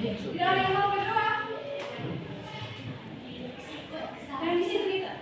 Tidak ada yang mau berdoa. Dan di situ kita.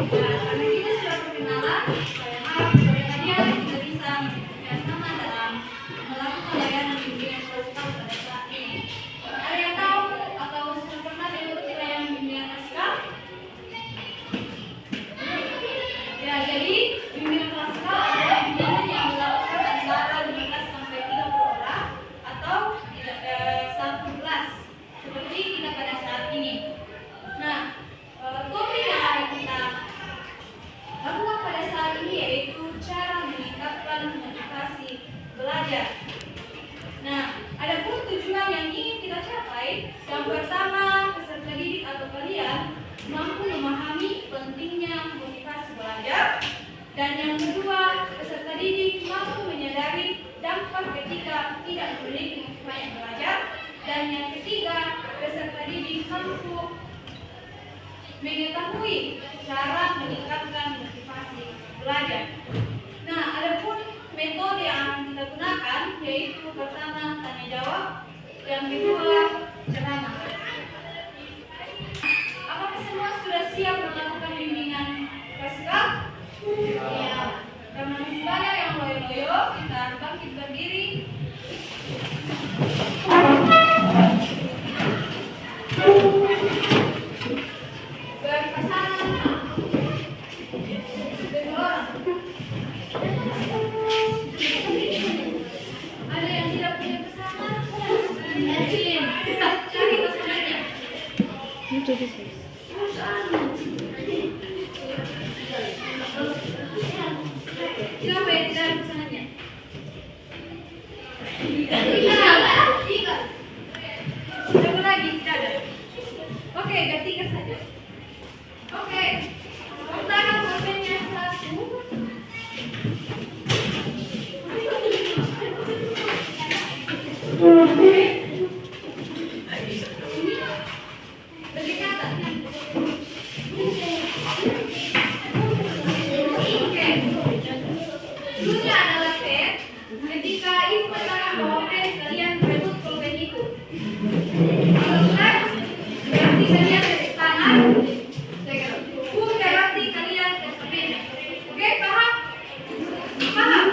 Karena kita sudah perkenalan, saya harap kalian sudah bisa bekerjasama dalam melakukan layanan bimbingan klasikal pada saat ini. Ada yang tahu atau sudah pernah mengikuti layanan bimbingan klasikal? Ya, jadi bimbingan klasikal adalah bimbingan yang dilakukan antara 15 sampai 30 orang atau satu kelas seperti kita pada saat ini. Nah, topik yang akan kita lakukan pada saat ini yaitu cara meningkatkan motivasi belajar. Nah, ada pun tujuan yang ingin kita capai. Yang pertama, peserta didik atau kalian mampu memahami pentingnya motivasi belajar. Dan yang kedua, peserta didik mampu menyadari dampak ketika tidak memiliki motivasi belajar. Dan yang ketiga, peserta didik mampu mengetahui cara meningkatkan motivasi belajar. Nah, ada pun metode yang kita gunakan yaitu pertama tanya jawab, yang kedua ceramah. Apakah semua sudah siap melakukan bimbingan klasikal? Ya. Karena masih banyak yang loyo-loyo, kita bangkit berdiri. Ada yang tidak punya pesanan? Cari pasangannya. Itu bisa. Siapa yang tidak ada pasangannya? Coba lagi, tidak ada. Oke, gantikan saja. Oke, tangan pulpennya satu. Berdekatan. Oke. Dulunya adalah pen. Ketika ibu menekan bawah pen, kalian rebut pulpen itu. Kalau sudah, berarti kalian dari tangan. Berarti kalian dari pen. Oke, paham? Paham?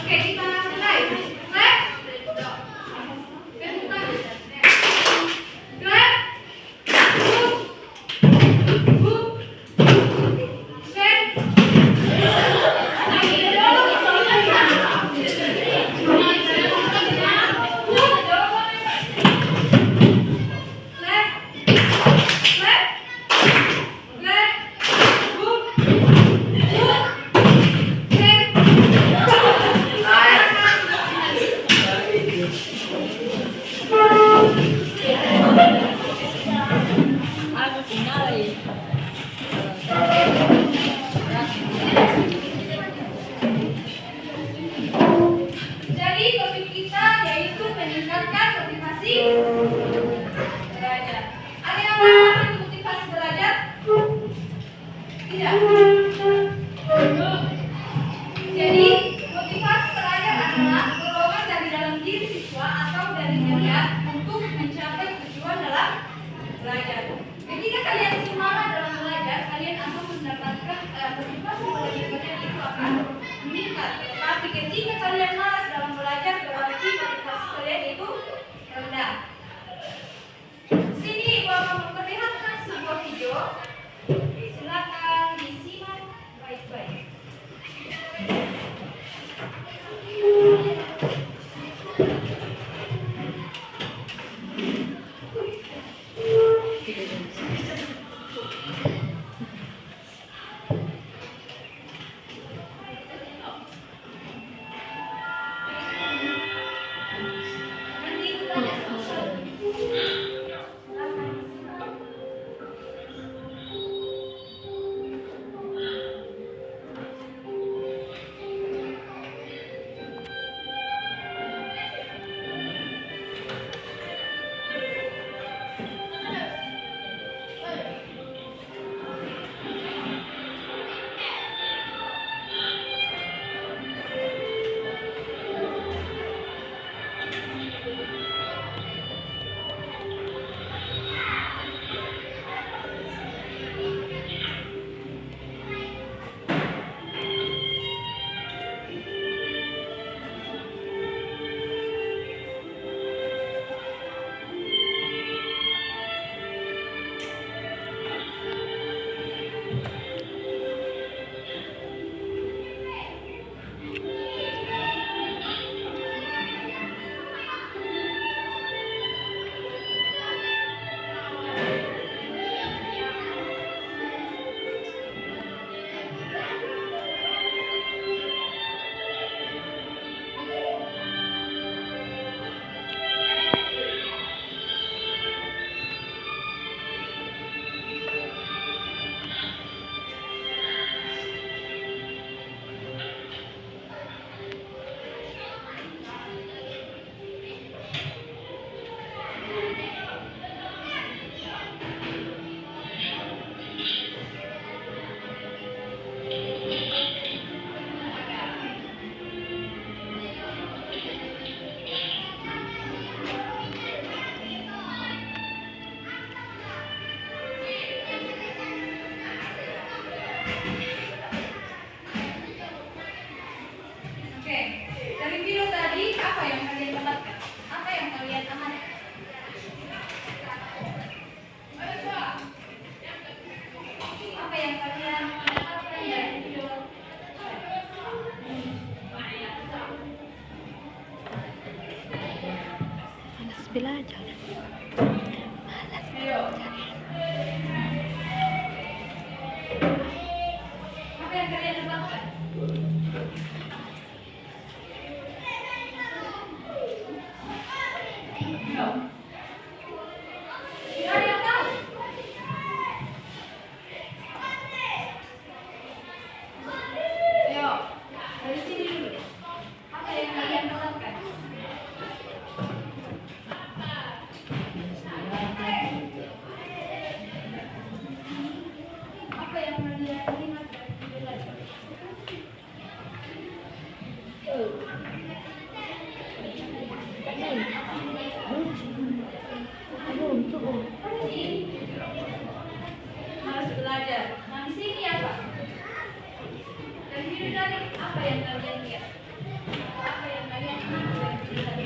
Oke, kita mulai. Clap. Clap. Boop. Pen. Jadi topik kita yaitu meningkatkan motivasi belajar. Ada yang mengalami motivasi belajar? Tidak. Jadi motivasi belajar adalah dorongan dari dalam diri siswa atau dari kalian untuk mencapai tujuan dalam belajar. Ketika kalian semangat dalam belajar, kalian akan mendapatkan motivasi belajar kalian itu akan meningkat. Tapi ketika kalian malas dalam belajar, berarti motivasi kalian itu rendah. Sini Bapak memperlihatkan sebuah video. Silakan disimak baik-baik. Nanti itu tanya satu-satu. belajar. Ayo. Apa yang kalian dapatkan? Ayo. Tidak ada yang tahu. Ayo, dari sini dulu. Apa yang kalian dapatkan? Apa yang kalian lihat dari belajar? Harus belajar. Nah, di sini apa? Dan hidup tadi apa yang kalian lihat? Apa yang kalian lihat dari hidup tadi?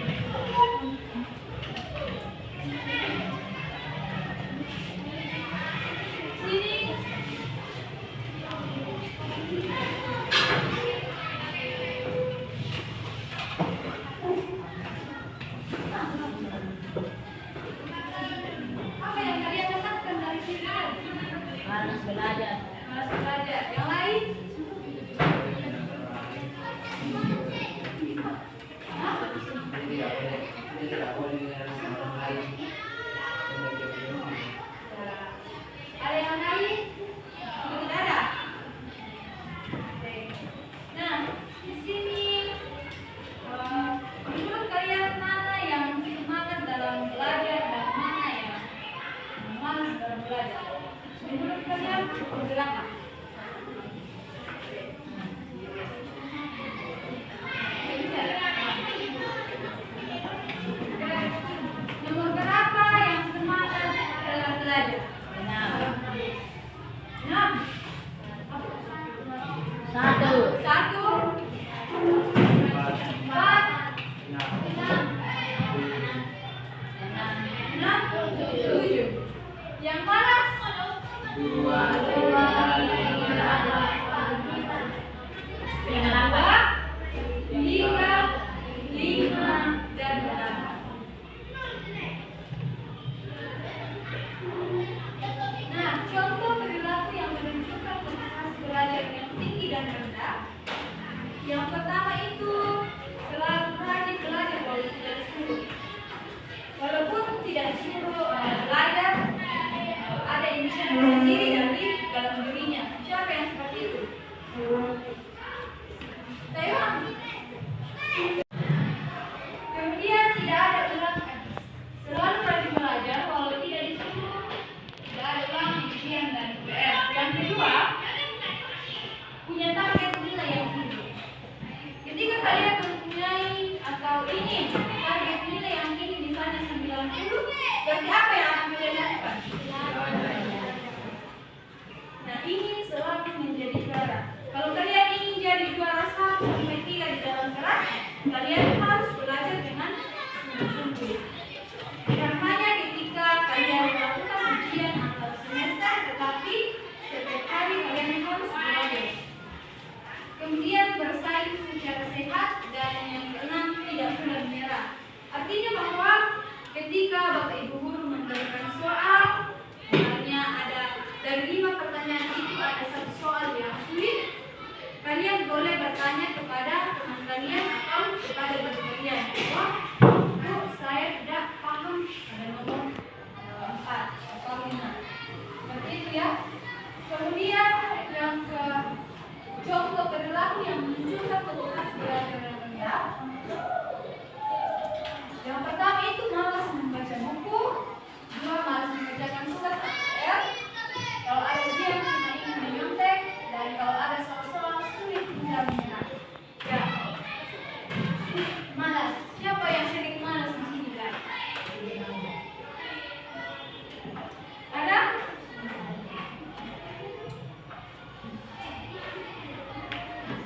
Sini. Apa yang kalian dapatkan dari hidup tadi? Harus belajar. Harus belajar. Yang lain? Hah? Ada yang lain? Tidak ada. Oke. Nah, di sini menurut kalian mana yang semangat dalam belajar dan mana yang malas dalam belajar? Menurut kalian berapa? Nomor berapa yang semangat dalam belajar? Enam. 6. Satu. 1, 4, 6, 7. Yang malas? Dua. Dua, 3, 5, dan 6. Nah, contoh perilaku yang menunjukkan kualitas belajar yang tinggi dan rendah. Yang pertama itu selalu rajin belajar walau tidak disuruh. Walaupun tidak disuruh belajar, ada inisiatif sendiri dari dalam dirinya. Siapa yang seperti itu? Taiwan. Kemudian tidak ada ulangan. Selalu rajin belajar walau tidak disuruh. Tidak ada ulangan ujian dan PR. Yang kedua, punya target nilai yang tinggi. Ketika kalian mempunyai atau ingin target nilai yang tinggi misalnya 90, berarti apa yang akan kalian lakukan? Nah, ingin selalu menjadi juara. Kalau kalian ingin jadi juara 1-3 di dalam kelas, kalian harus belajar dengan sungguh-sungguh. Karenanya ketika kalian melakukan ujian antar semester, tetapi setiap hari kalian harus belajar. Kemudian bersaing secara sehat, dan yang keenam tidak pernah menyerah. Artinya bahwa ketika Bapak Ibu guru memberikan soal, misalnya ada dari 5 pertanyaan itu ada 1 soal yang sulit, kalian boleh bertanya kepada teman kalian atau kepada guru kalian, bahwa Bu, saya tidak paham ada nomor 4 atau 5. Seperti itu ya. Kemudian yang ke contoh perilaku yang menunjukkan kualitas belajar yang rendah. Yang pertama itu malas membaca buku, 2 malas mengerjakan tugas APR. Kalau ada ujian cuma ingin menyontek, dan kalau ada soal-soal sulit mudah menyerah. Ya, malas. Siapa yang sering malas di sini guys? Ada?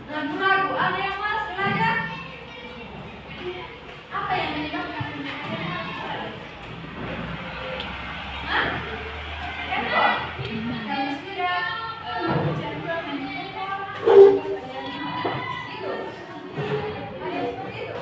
Ragu-ragu, ada yang malas belajar? Apa yang menyebabkan kalian malas belajar? Hah? Handphone? Kalau sudah kecanduan main handphone, kalian malas. Gitu? Ada yang seperti itu?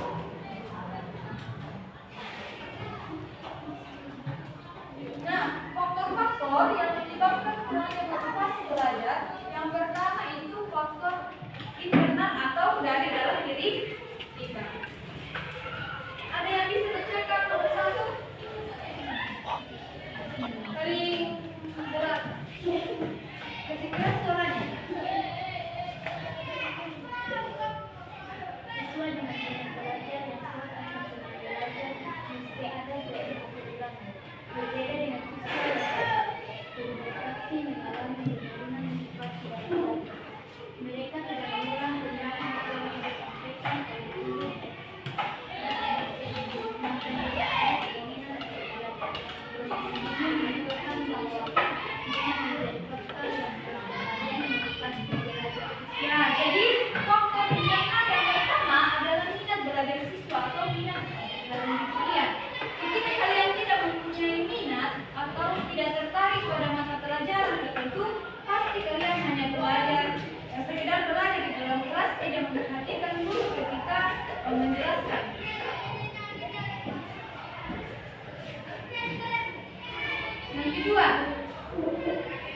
kedua,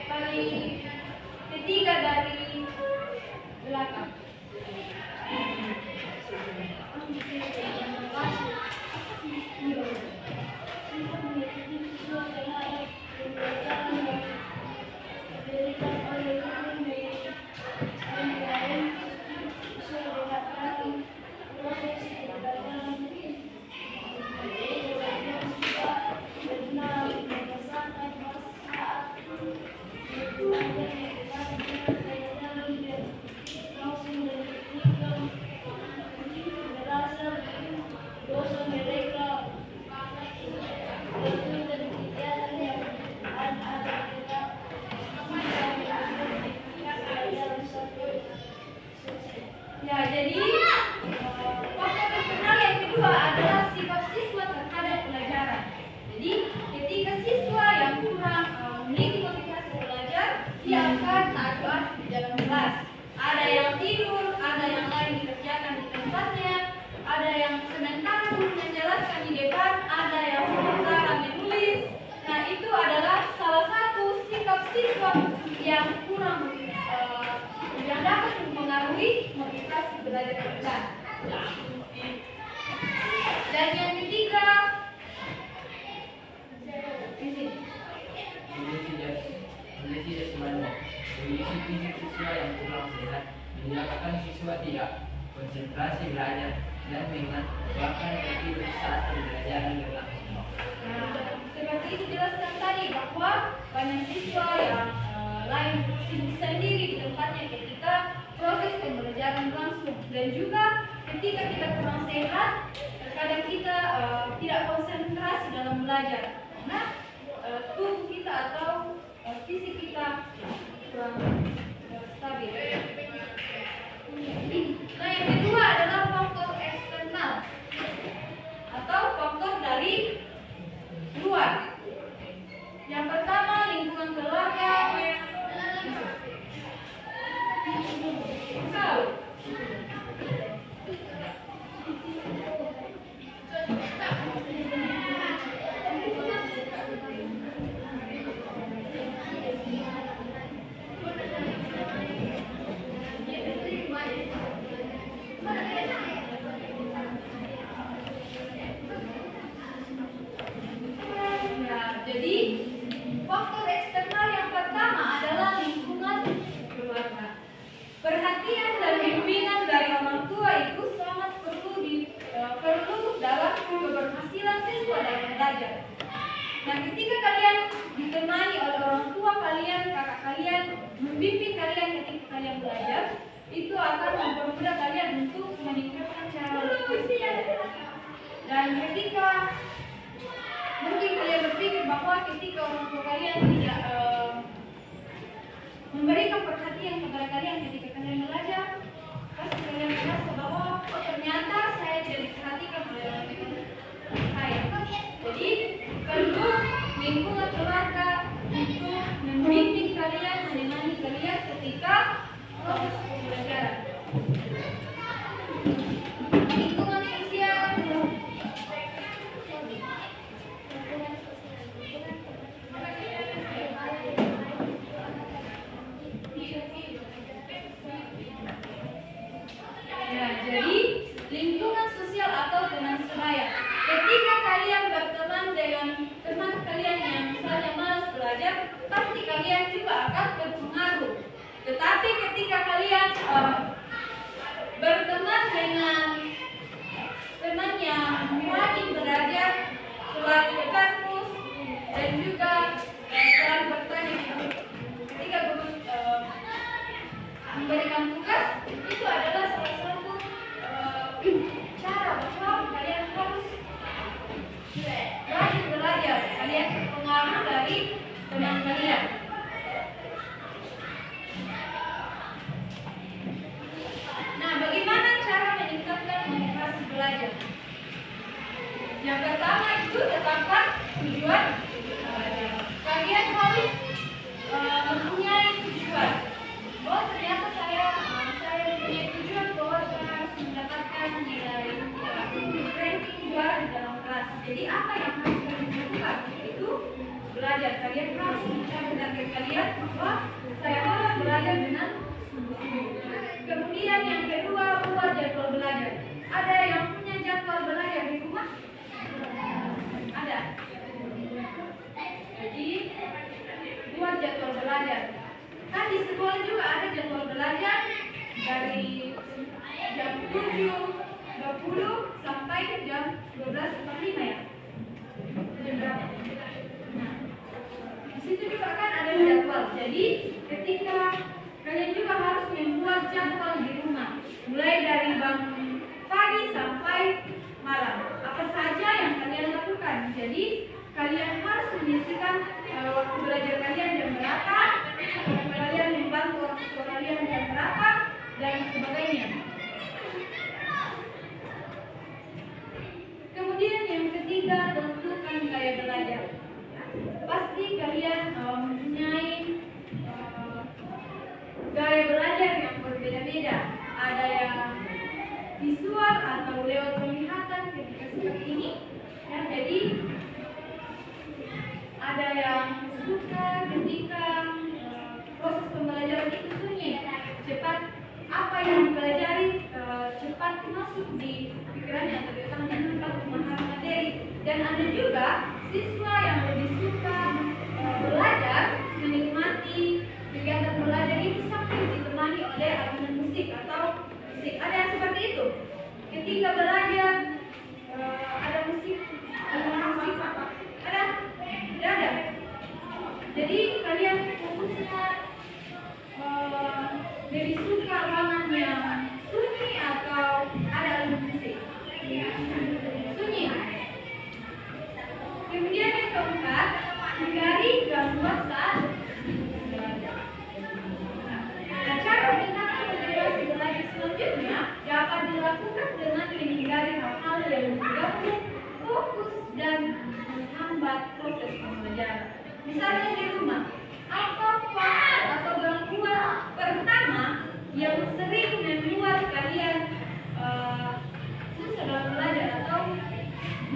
paling ketiga dari belakang. Ya, jadi faktor internal yang kedua adalah sikap siswa terhadap pelajaran. Jadi, ketika siswa yang kurang memiliki motivasi belajar, dia akan taat di dalam kelas. Ada yang tidur, ada yang lain dikerjakan di tempatnya, ada yang sementara guru menjelaskan di depan, ada yang sementara menulis. Nah, itu adalah salah satu sikap siswa yang kurang yang dapat mempengaruhi motivasi belajar kita. Dan yang ketiga, kondisi jasmani, kondisi fisik siswa yang kurang sehat menyebabkan siswa tidak konsentrasi belajar dan mengingat bahkan tertidur saat pembelajaran berlangsung. nah, seperti itu jelaskan tadi bahwa banyak siswa yang lain sibuk sendiri di tempatnya ketika proses pembelajaran berlangsung, dan juga ketika kita kurang sehat, terkadang kita tidak konsentrasi dalam belajar karena tubuh kita atau fisik kita kurang stabil. Nah, yang kedua adalah faktor eksternal atau faktor dari luar. Yang pertama, lingkungan keluarga. Ya, jadi faktor eksternal yang pertama adalah lingkungan keluarga. Perhatian dan bimbingan dari orang tua itu sangat perlu dalam keberhasilan siswa dalam belajar. Nah, ketika kalian ditemani oleh orang tua kalian, kakak kalian, membimbing kalian ketika kalian belajar, itu akan mempermudah kalian untuk meningkatkan cara motivasi. Dan ketika mungkin kalian berpikir bahwa ketika orang tua kalian tidak memberikan perhatian kepada kalian ketika kalian belajar, pasti kalian merasa bahwa ternyata saya tidak diperhatikan oleh orang tua saya. Jadi perlu lingkungan keluarga untuk membimbing kalian, menemani kalian ketika proses pembelajaran. Lingkungan sosial. Ya, jadi lingkungan sosial atau teman sebaya. Ketika kalian berteman dengan teman kalian yang misalnya malas belajar, pasti kalian juga akan terpengaruh. Tetapi ketika kalian berteman dengan teman yang rajin belajar, selalu ke kampus, dan juga selalu bertanya ketika guru memberikan tugas, itu adalah salah satu cara bahwa kalian harus rajin belajar. Kalian terpengaruh dari teman kalian. Nah, bagaimana cara meningkatkan motivasi belajar? Yang pertama itu tetapkan tujuan belajar. Kalian harus mempunyai tujuan. Oh, ternyata saya punya tujuan bahwa saya harus mendapatkan nilai ranking juara di dalam kelas. Jadi apa yang harus kalian lakukan? Itu belajar. Kalian harus mencapai kalian bahwa saya harus belajar dengan sungguh-sungguh. Kemudian yang kedua, buat jadwal belajar. Ada yang punya jadwal belajar di rumah? Ada. Jadi buat jadwal belajar. Kan di sekolah juga ada jadwal belajar dari jam 7.20 sampai jam 12.45 ya. Jam berapa? Nah, di situ juga kan ada jadwal. Jadi ketika kalian juga harus membuat jadwal di rumah, mulai dari bangun pagi sampai malam. Apa saja yang kalian lakukan. Jadi kalian harus menyisihkan waktu belajar kalian jam berapa, kalian membantu orang tua kalian jam berapa, dan sebagainya. Kemudian yang ketiga, tentukan gaya belajar. Pasti kalian mempunyai gaya belajar yang berbeda-beda. Ada yang visual atau lewat penglihatan ketika seperti ini. Ya, jadi ada yang suka ketika proses pembelajaran itu sunyi, cepat apa yang dipelajari cepat masuk di pikirannya atau di otaknya cepat memahami materi. Dan ada juga siswa yang lebih suka belajar, menikmati kegiatan belajar itu sampai ditemani oleh alunan musik atau musik. Ada yang seperti itu. Ketika belajar ada musik, alunan musik ada? Tidak ada. Jadi kalian fokusnya lebih suka ruangan yang sunyi atau ada alunan musik? Sunyi. Kemudian yang keempat, hindari gangguan saat belajar. Nah, cara meningkatkan motivasi belajar selanjutnya dapat dilakukan dengan menghindari hal-hal yang mengganggu fokus dan menghambat proses pembelajaran. Misalnya di rumah, apa faktor atau gangguan pertama yang sering membuat kalian susah dalam belajar atau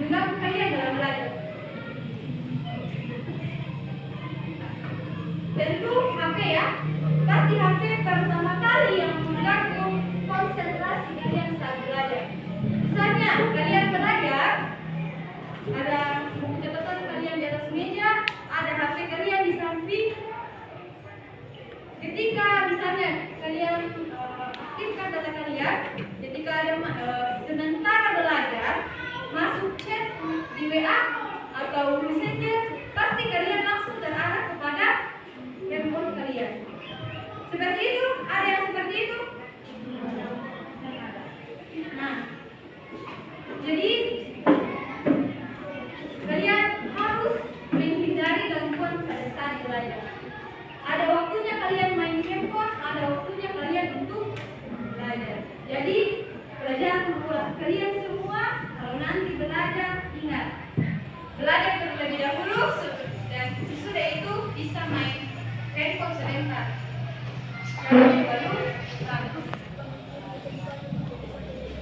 mengganggu kalian dalam belajar? Tentu HP ya. Pasti HP pertama kali yang mengganggu konsentrasi kalian saat belajar. Misalnya kalian belajar, ada buku catatan kalian di atas meja, ada HP kalian di samping. Ketika misalnya kalian aktifkan data kalian, ketika ada sementara belajar, masuk chat di WA atau Messenger, pasti kalian langsung terarah kepada handphone kalian. Seperti itu, ada yang seperti itu? Nah, jadi kalian harus menghindari gangguan pada saat belajar. Ada waktunya kalian main handphone, ada waktunya kalian untuk belajar. Jadi pelajaran buat kalian semua, kalau nanti belajar, ingat belajar terlebih dahulu, dan sesudah itu bisa main handphone sebentar. Baru bagus.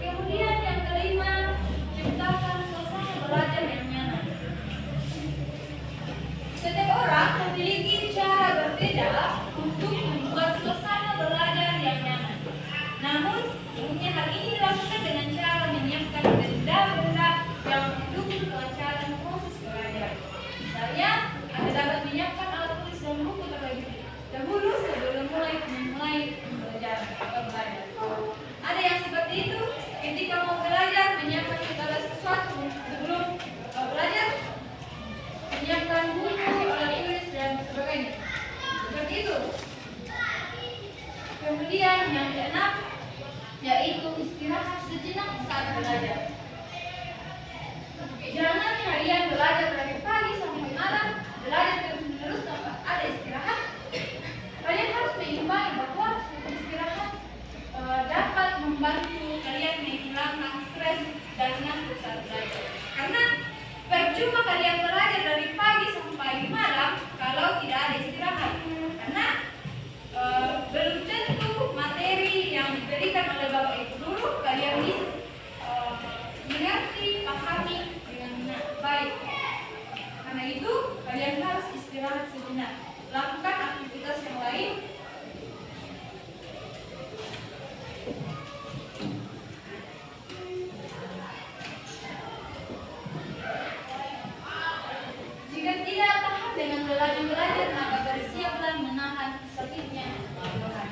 Kemudian yang kelima, ciptakan suasana belajar yang nyaman. Setiap orang memiliki cara berbeda untuk membuat suasana belajar yang nyaman. Namun, umumnya hal ini dilakukan dengan cara menyiapkan benda-benda yang mendukung kelancaran proses belajar. Misalnya, Anda dapat menyiapkan alat tulis dan buku terlebih dahulu istirahat sejenak. Lakukan aktivitas yang lain. Jika tidak tahan dengan belajar, maka bersiaplah menahan sakitnya tenggorokan.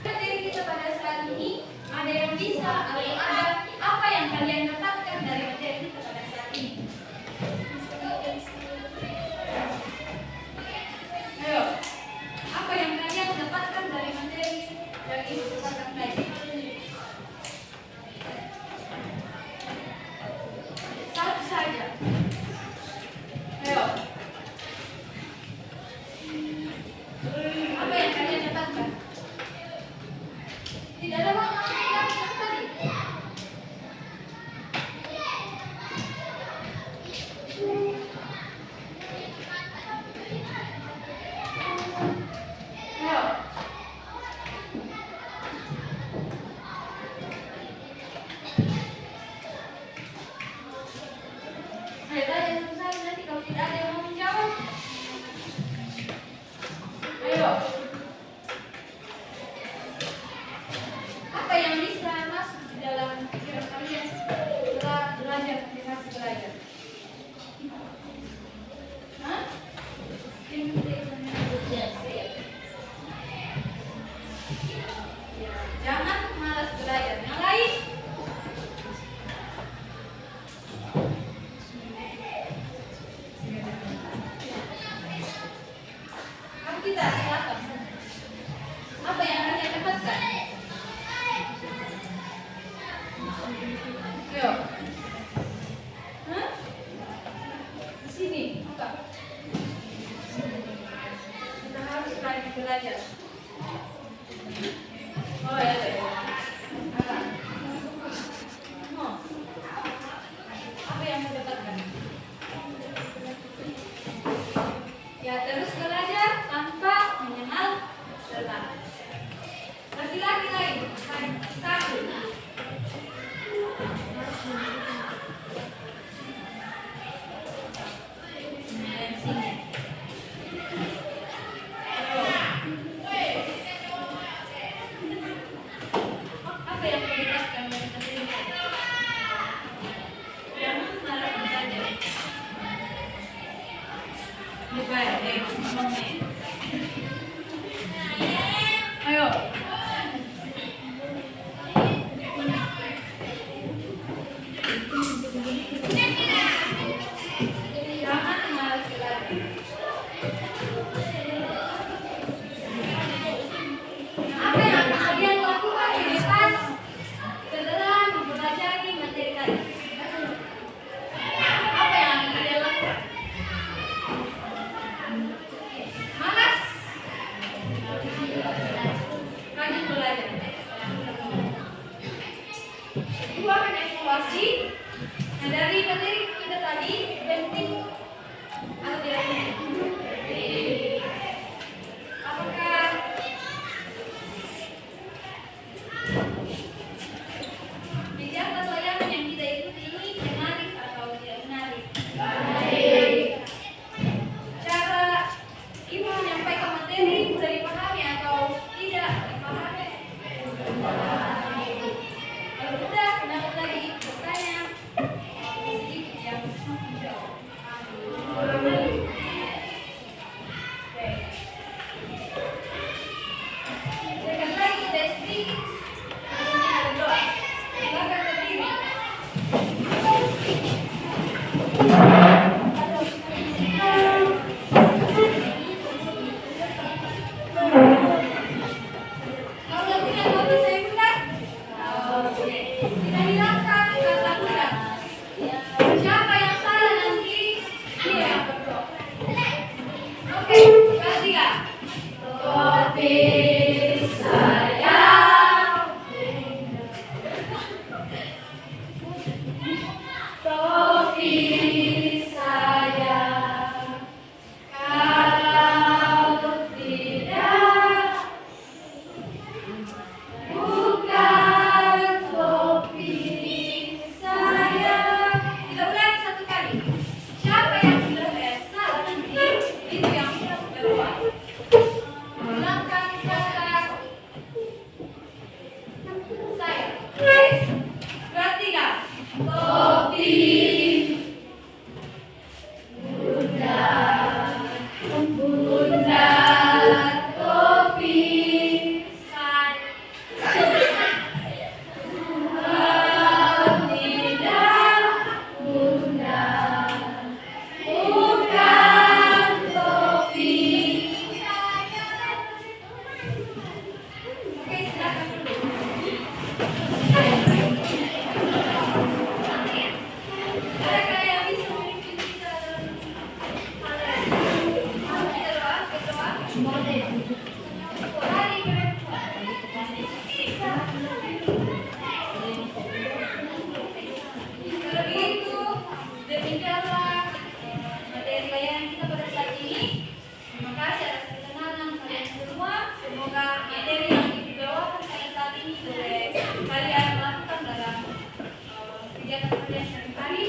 Materi kita pada saat ini, ada yang bisa atau ada apa yang kalian dapatkan dari materi kita pada saat ini? Ayo, apa yang kalian dapatkan dari materi yang ibu katakan tadi? Satu saja. Ayo. Apa yang kalian dapatkan? Tidak ada waktu yang tadi. Ayo. Ayo tanya satu-satu, nanti kalau tidak ada yang mau menjawab. Ayo. Apa yang bisa masuk di dalam pikiran kalian setelah belajar motivasi belajar? Hah? Jangan malas belajar. Yang lain? Kita silakan. Apa yang kalian dapatkan? Ayo. Hah? Di sini, buka. Kita harus rajin belajar. Oh ya, ya. Apa? Oh. Apa yang saya dapatkan? Ya, terus belajar tanpa mengenal lelah. Laki-laki lain, satu. Apa yang dibebaskan dari materi? Jangan malas belajar. Ayo. Jangan malas belajar. Apa yang akan kalian lakukan di depan setelah mempelajari materi tadi? Apa yang akan kalian lakukan? Malas? Rajin belajar. Itu akan evaluasi. Nah, dari materi kita tadi penting atau tidak penting? Apakah kegiatan layanan yang kita ikuti ini menarik atau tidak menarik? Cara ibu menyampaikan materi mudah dipahami atau tidak dipahami? Kalau mudah, kenapa tadi bertanya? Sedikit yang menjawab. Sekali lagi kita sedikit. Kemudian ada doa. Silakan berdiri. Kalau punya kopi saya bukan? Kita hilangkan kata bukan. Siapa yang salah nanti dia yang berdoa. Oke, ketiga. Kopi saya. Kopi saya. Kalau tidak, bukan kopi saya. Kita ulangi satu kali. Siapa yang sudah salah nanti Kalau begitu, demikianlah materi layanan kita pada saat ini. Terima kasih atas ketenangan kalian semua. Semoga materi yang dibawakan pada saat ini boleh kalian lakukan dalam kegiatan kalian sehari-hari.